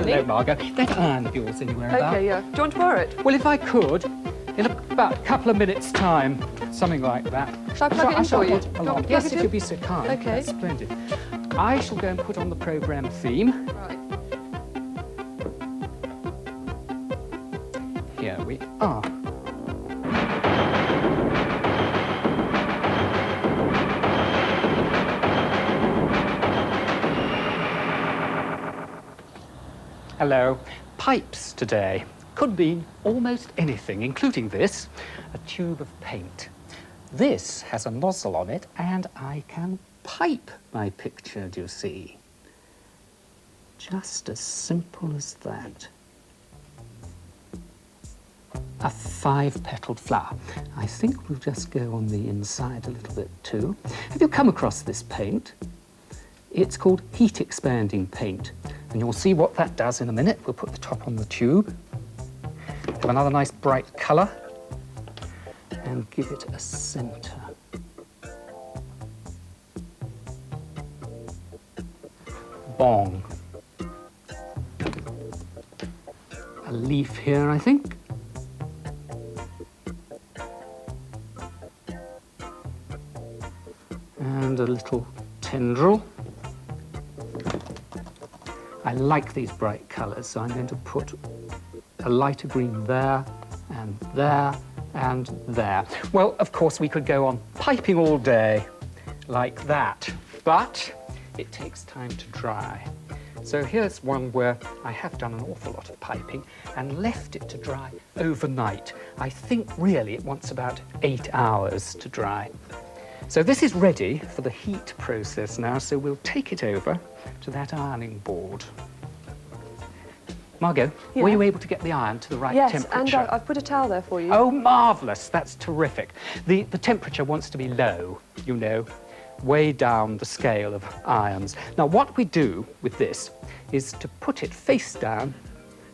me. Hello, Margot. That iron of yours anywhere about? OK, yeah. Do you want to borrow it? Well, if I could, in about a couple of minutes' time, something like that. Shall I plug it in for you? Yes, if you'd be so kind. OK. That's splendid. I shall go and put on the programme theme. Right. Here we are. Hello. Pipes today. Could mean almost anything, including this, a tube of paint. This has a nozzle on it, and I can pipe my picture, do you see? Just as simple as that. A 5-petaled flower. I think we'll just go on the inside a little bit too. Have you come across this paint? It's called heat expanding paint. And you'll see what that does in a minute. We'll put the top on the tube. Have another nice bright colour. And give it a centre. Bong. A leaf here, I think. And a little tendril. I like these bright colours, so I'm going to put a lighter green there, and there, and there. Well, of course, we could go on piping all day like that, but it takes time to dry. So here's one where I have done an awful lot of piping and left it to dry overnight. I think really it wants about 8 hours to dry. So this is ready for the heat process now, so we'll take it over to that ironing board. Margot, yeah. Were you able to get the iron to the right temperature? Yes, and I've put a towel there for you. Oh, marvellous. That's terrific. The temperature wants to be low, you know, way down the scale of irons. Now, what we do with this is to put it face down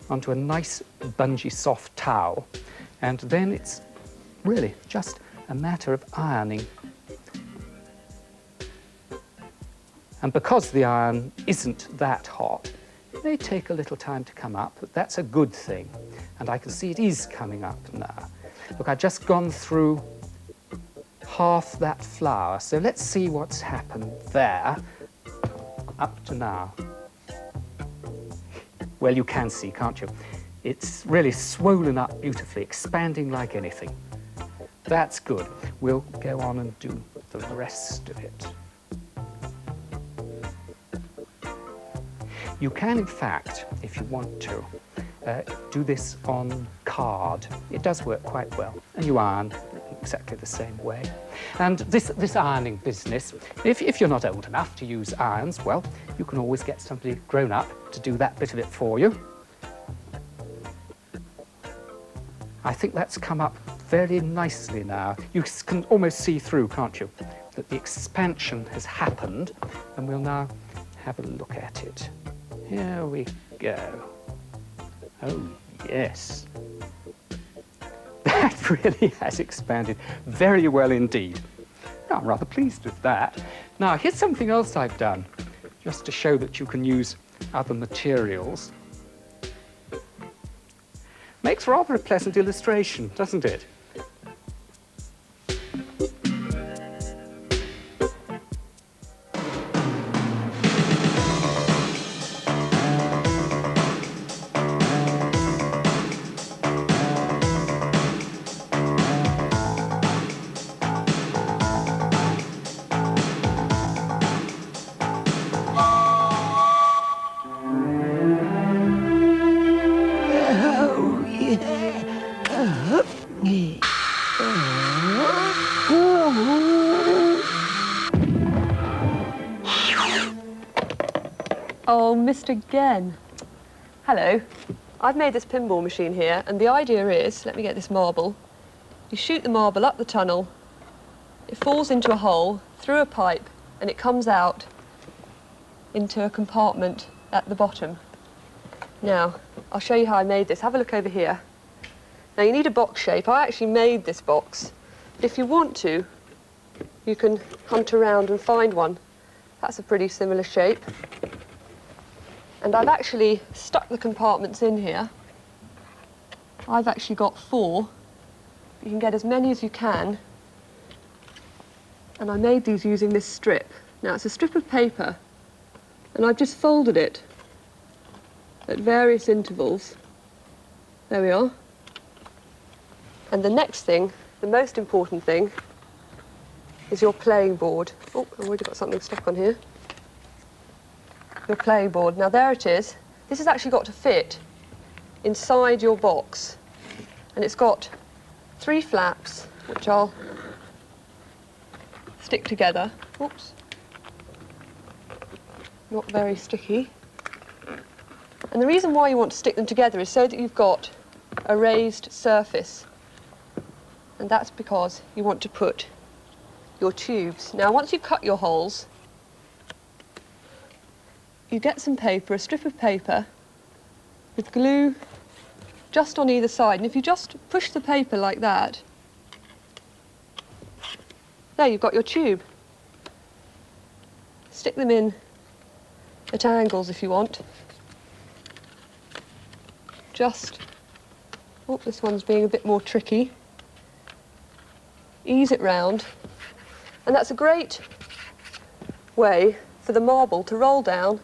onto a nice, spongy, soft towel, and then it's really just a matter of ironing. And because the iron isn't that hot, it may take a little time to come up, but that's a good thing. And I can see it is coming up now. Look, I've just gone through half that flower, so let's see what's happened there up to now. Well, you can see, can't you? It's really swollen up beautifully, expanding like anything. That's good. We'll go on and do the rest of it. You can, in fact, if you want to, do this on card. It does work quite well, and you iron exactly the same way. And this ironing business, if you're not old enough to use irons, well, you can always get somebody grown up to do that bit of it for you. I think that's come up very nicely now. You can almost see through, can't you, that the expansion has happened, and we'll now have a look at it. Here we go. Oh, yes. That really has expanded very well indeed. I'm rather pleased with that. Now, here's something else I've done, just to show that you can use other materials. Makes rather a pleasant illustration, doesn't it? Oh, missed again. Hello. I've made this pinball machine here, and the idea is, let me get this marble. You shoot the marble up the tunnel, it falls into a hole, through a pipe, and it comes out into a compartment at the bottom. Now, I'll show you how I made this. Have a look over here. Now, you need a box shape. I actually made this box. But if you want to, you can hunt around and find one. That's a pretty similar shape. And I've actually stuck the compartments in here. I've actually got 4. You can get as many as you can. And I made these using this strip. Now, it's a strip of paper, and I've just folded it at various intervals. There we are. And the next thing, the most important thing, is your playing board. Oh, I've already got something stuck on here. Your playing board. Now, there it is. This has actually got to fit inside your box. And it's got 3 flaps, which I'll stick together. Oops. Not very sticky. And the reason why you want to stick them together is so that you've got a raised surface. And that's because you want to put your tubes. Now, once you've cut your holes, you get some paper, a strip of paper, with glue just on either side. And if you just push the paper like that, there, you've got your tube. Stick them in at angles if you want. Just, oh, this one's being a bit more tricky. Ease it round. And that's a great way for the marble to roll down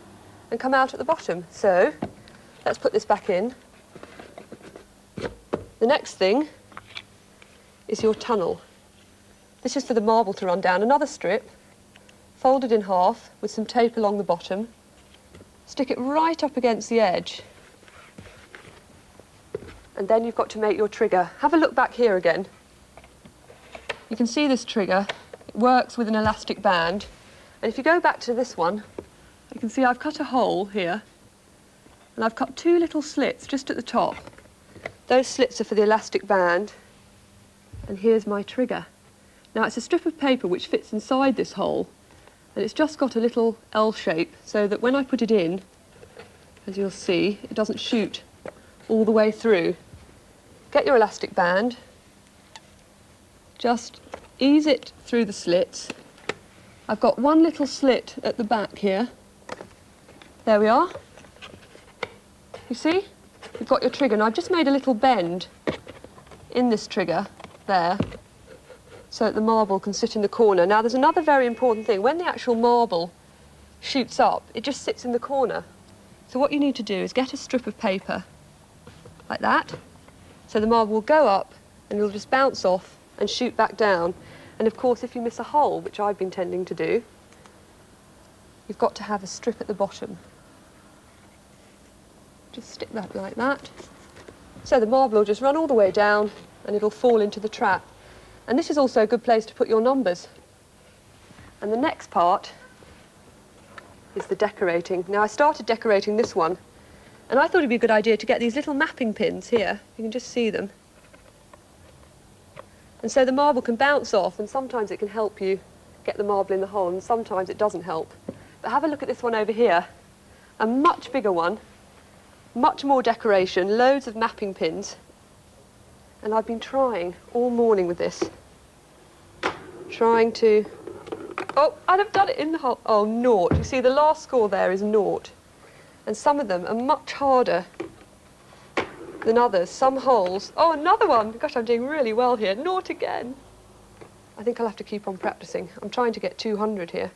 and come out at the bottom. So, let's put this back in. The next thing is your tunnel. This is for the marble to run down. Another strip, folded in half with some tape along the bottom. Stick it right up against the edge. And then you've got to make your trigger. Have a look back here again. You can see this trigger. It works with an elastic band. And if you go back to this one, you can see I've cut a hole here. And I've cut 2 little slits just at the top. Those slits are for the elastic band. And here's my trigger. Now, it's a strip of paper which fits inside this hole. And it's just got a little L shape so that when I put it in, as you'll see, it doesn't shoot all the way through. Get your elastic band. Just ease it through the slits. I've got 1 little slit at the back here. There we are. You see? You've got your trigger. Now, I've just made a little bend in this trigger, there, so that the marble can sit in the corner. Now, there's another very important thing. When the actual marble shoots up, it just sits in the corner. So what you need to do is get a strip of paper, like that, so the marble will go up and it'll just bounce off and shoot back down. And of course, if you miss a hole, which I've been tending to do, you've got to have a strip at the bottom. Just stick that like that. So the marble will just run all the way down and it'll fall into the trap. And this is also a good place to put your numbers. And the next part is the decorating. Now, I started decorating this one, and I thought it'd be a good idea to get these little mapping pins here. You can just see them. And so the marble can bounce off, and sometimes it can help you get the marble in the hole, and sometimes it doesn't help. But have a look at this one over here. A much bigger one, much more decoration, loads of mapping pins. And I've been trying all morning with this. Trying to... Oh, I'd have done it in the hole. Oh, naught. You see, the last score there is naught. And some of them are much harder than others. Some holes... Oh, another one! Gosh, I'm doing really well here. Naught again. I think I'll have to keep on practicing. I'm trying to get 200 here.